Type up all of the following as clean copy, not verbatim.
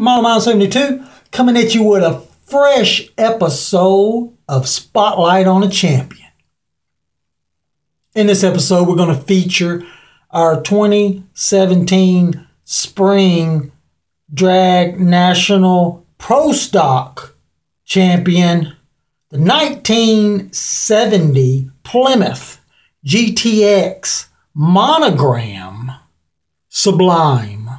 MODELMIND72 coming at you with a fresh episode of Spotlight on a Champion. In this episode, we're going to feature our 2017 Spring Drag National Pro Stock Champion, the 1970 Plymouth Gtx Monogram Sublime.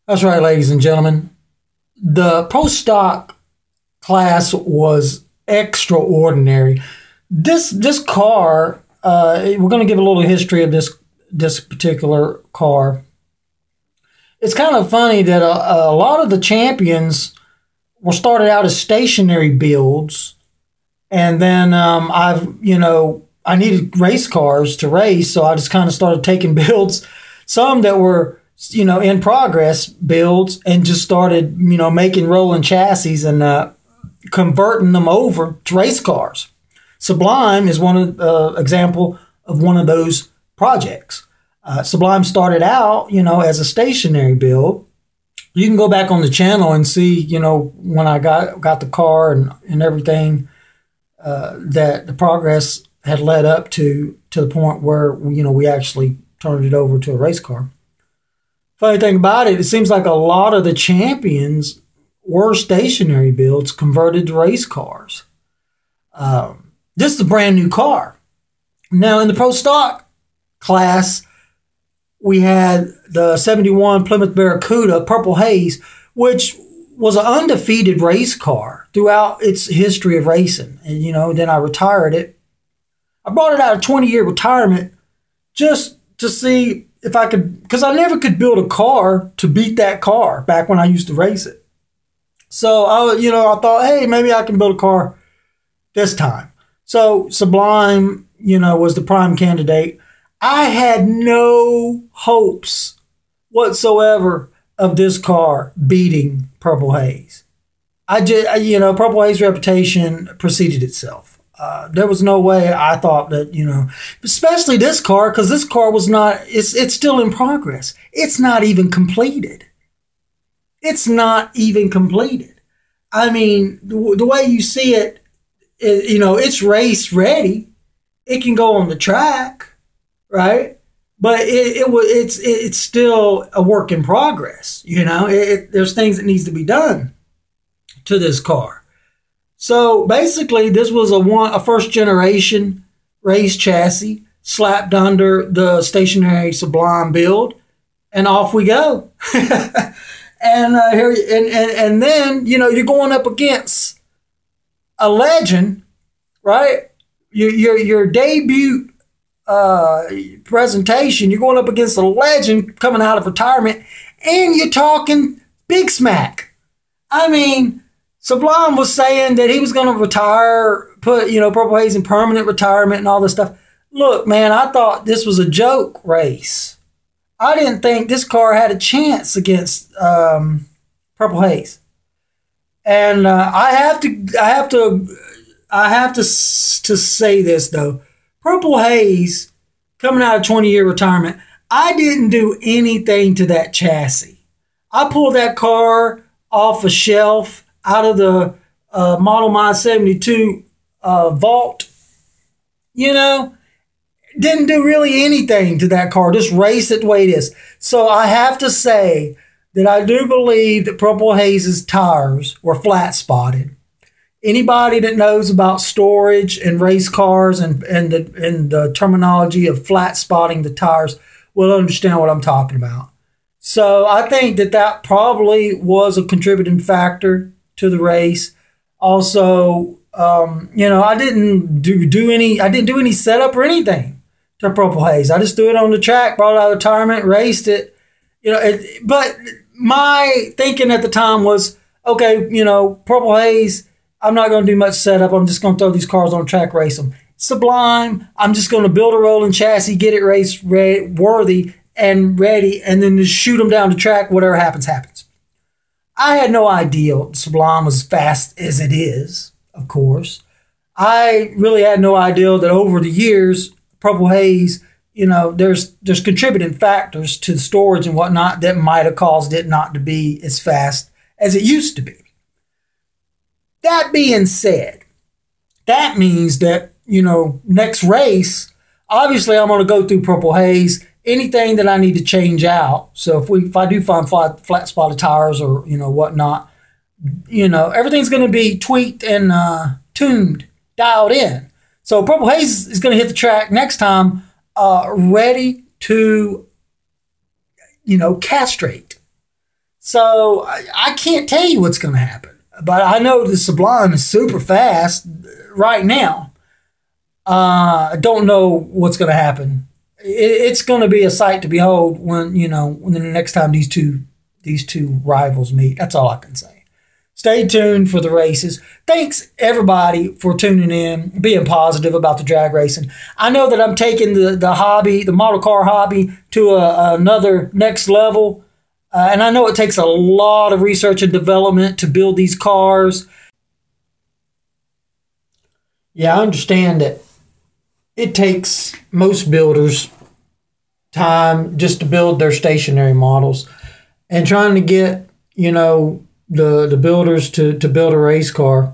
That's right, ladies and gentlemen. The Pro Stock class was extraordinary. This car, we're going to give a little history of this particular car. It's kind of funny that a lot of the champions were started out as stationary builds, and then I needed race cars to race, so I just kind of started taking builds, some that were in progress builds, and just started, making rolling chassis and converting them over to race cars. Sublime is one example of one of those projects. Sublime started out, as a stationary build. You can go back on the channel and see, when I got the car and everything, that the progress had led up to the point where, we actually turned it over to a race car. Funny thing about it, it seems like a lot of the champions were stationary builds converted to race cars. This is a brand new car. Now, in the Pro Stock class, we had the 71 Plymouth Barracuda Purple Haze, which was an undefeated race car throughout its history of racing. And, then I retired it. I brought it out of 20-year retirement just to see if I could, because I never could build a car to beat that car back when I used to race it. So I thought, hey, maybe I can build a car this time. So Sublime, was the prime candidate. I had no hopes whatsoever of this car beating Purple Haze. Purple Haze reputation preceded itself. There was no way I thought that, especially this car, because this car was not, it's still in progress. It's not even completed. It's not even completed. I mean, the way you see it, it's race ready. It can go on the track, right? But it's still a work in progress. There's things that needs to be done to this car. So basically, this was a first generation race chassis slapped under the stationary Sublime build, and off we go. And then you're going up against a legend, right? Your debut presentation, you're going up against a legend coming out of retirement, and you're talking big smack. I mean, Sublime was saying that he was going to retire, put, Purple Haze in permanent retirement and all this stuff. Look, man, I thought this was a joke race. I didn't think this car had a chance against Purple Haze. And I have to say this though. Purple Haze, coming out of 20-year retirement, I didn't do anything to that chassis. I pulled that car off a shelf out of the MODELMIND72 vault. Didn't do really anything to that car. Just race it the way it is. So I have to say that I do believe that Purple Haze's tires were flat spotted. Anybody that knows about storage and race cars and the terminology of flat spotting the tires will understand what I'm talking about. So I think that probably was a contributing factor to the race. Also, I didn't do any setup or anything to Purple Haze. I just threw it on the track, brought it out of retirement, raced it. But my thinking at the time was, okay, Purple Haze I'm not going to do much setup. I'm just going to throw these cars on track, race them. Sublime, I'm just going to build a rolling chassis, get it race worthy and ready, and then just shoot them down the track. Whatever happens, happens. I had no idea Sublime was as fast as it is, of course. I really had no idea that over the years, Purple Haze, you know, there's contributing factors to the storage and whatnot that might have caused it not to be as fast as it used to be. That being said, that means that, you know, next race, obviously I'm going to go through Purple Haze, anything that I need to change out. So if I do find flat spotted tires or, you know, whatnot, you know, everything's going to be tweaked and tuned, dialed in. So Purple Haze is going to hit the track next time ready to, you know, castrate. So I can't tell you what's going to happen. But I know the Sublime is super fast right now. I don't know what's going to happen. It's going to be a sight to behold when, you know, when the next time these two rivals meet. That's all I can say. Stay tuned for the races. Thanks, everybody, for tuning in, being positive about the drag racing. I know that I'm taking the hobby, the model car hobby, to another next level. And I know it takes a lot of research and development to build these cars. Yeah, I understand that it takes most builders time just to build their stationary models. And trying to get, you know, the builders to build a race car,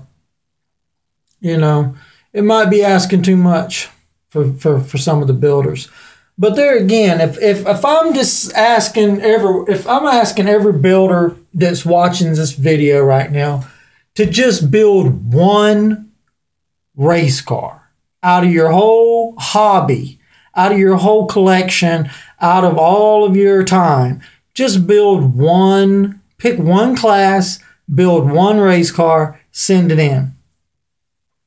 you know, it might be asking too much for some of the builders. But there again, if I'm just asking every builder that's watching this video right now to just build one race car out of your whole hobby, out of your whole collection, out of all of your time, just build one, pick one class, build one race car, send it in.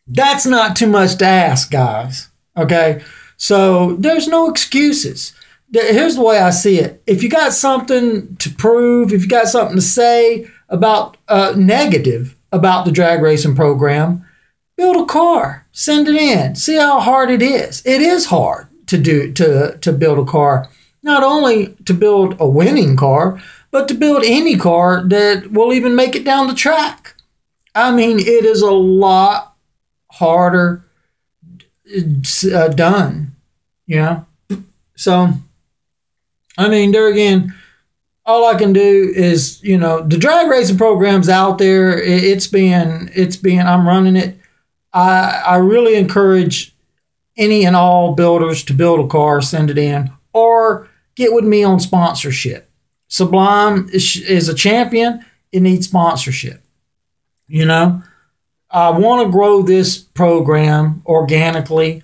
That's not too much to ask, guys. Okay? So there's no excuses. Here's the way I see it. If you got something to prove, if you got something to say about negative about the drag racing program, build a car, send it in, see how hard it is. It is hard to build a car, not only to build a winning car, but to build any car that will even make it down the track. I mean, it is a lot harder done, you know. So I mean, there again, all I can do is, you know, the drag racing program's out there. It's being I'm running it. I really encourage any and all builders to build a car, send it in, or get with me on sponsorship. Sublime is a champion. It needs sponsorship. You know, I want to grow this program organically,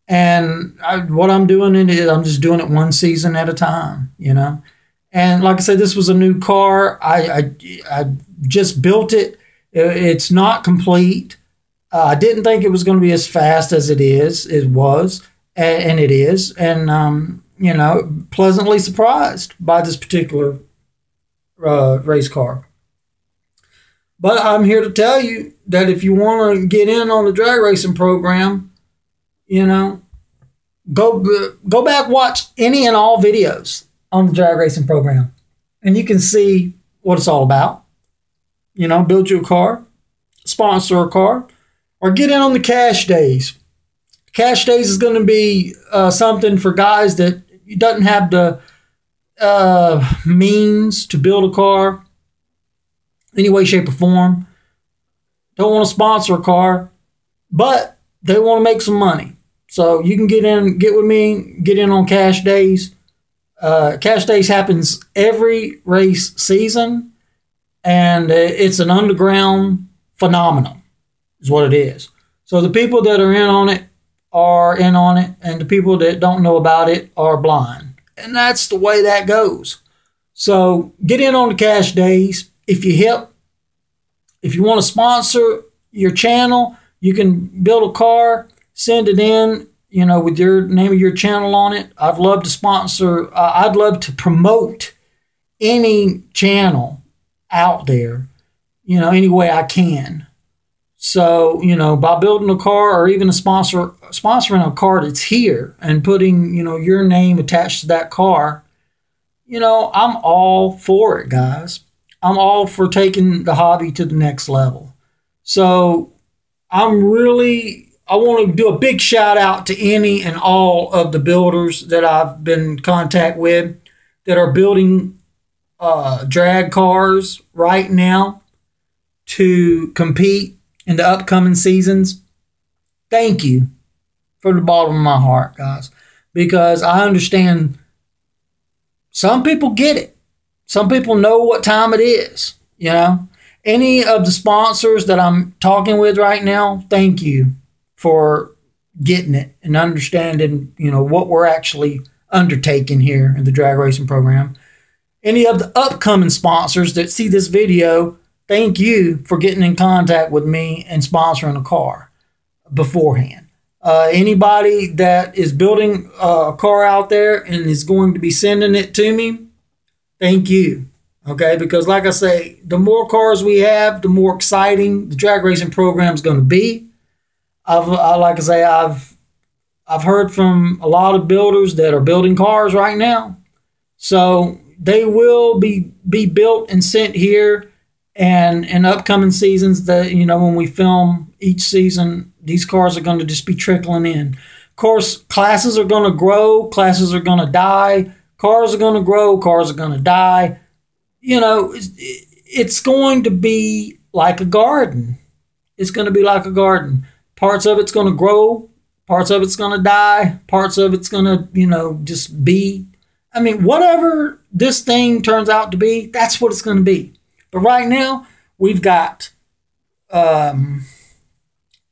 and what I'm doing is I'm just doing it one season at a time, you know. And like I said, this was a new car. I just built it. It's not complete. I didn't think it was going to be as fast as it is. It was, and it is. And, you know, pleasantly surprised by this particular race car. But I'm here to tell you that if you want to get in on the drag racing program, you know, go back, watch any and all videos on the drag racing program, and you can see what it's all about. You know, build you a car, sponsor a car, or get in on the cash days. Cash days is going to be something for guys that doesn't have the means to build a car any way, shape, or form. Don't want to sponsor a car, but they want to make some money. So you can get with me, get in on cash days. Cash days happens every race season, and it's an underground phenomenon, is what it is. So the people that are in on it, and the people that don't know about it are blind. And that's the way that goes. So get in on the cash days. If you hip, if you want to sponsor your channel, you can build a car, send it in, you know, with your name of your channel on it. I'd love to sponsor. I'd love to promote any channel out there, you know, any way I can. So, by building a car or even sponsoring a car that's here and putting, your name attached to that car, I'm all for it, guys. I'm all for taking the hobby to the next level. So I want to do a big shout out to any and all of the builders that I've been in contact with that are building drag cars right now to compete in the upcoming seasons. Thank you from the bottom of my heart, guys, because I understand some people get it. Some people know what time it is, Any of the sponsors that I'm talking with right now, thank you for getting it and understanding, what we're actually undertaking here in the drag racing program. Any of the upcoming sponsors that see this video, thank you for getting in contact with me and sponsoring a car beforehand. Anybody that is building a car out there and is going to be sending it to me, thank you. Okay, because like I say, the more cars we have, the more exciting the drag racing program is going to be. I've heard from a lot of builders that are building cars right now, so they will be built and sent here. And in upcoming seasons, that when we film each season, these cars are going to just be trickling in. Of course, classes are going to grow, classes are going to die, cars are going to grow, cars are going to die. It's going to be like a garden. It's going to be like a garden. Parts of it's going to grow, parts of it's going to die, parts of it's going to, just be. I mean, whatever this thing turns out to be, that's what it's going to be. But right now, we've got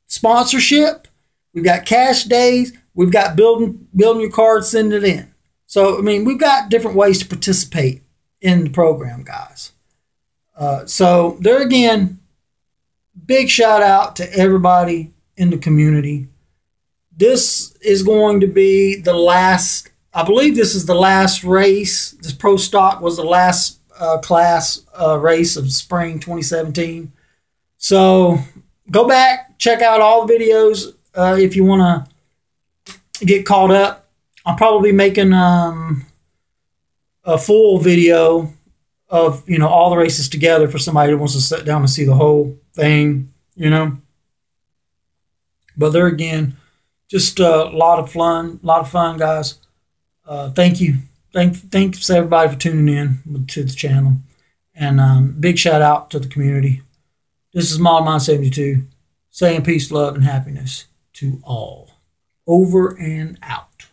sponsorship, we've got cash days, we've got building your card, send it in. So, we've got different ways to participate in the program, guys. So there again, big shout out to everybody in the community. This is going to be the last, I believe this is the last race. This Pro Stock was the last class race of spring 2017. So go back, check out all the videos if you want to get caught up. I'll probably be making a full video of all the races together for somebody who wants to sit down and see the whole thing. But there again, just a lot of fun, guys. Thank you. Thanks everybody for tuning in to the channel. And big shout out to the community. This is MODELMIND72 saying peace, love, and happiness to all. Over and out.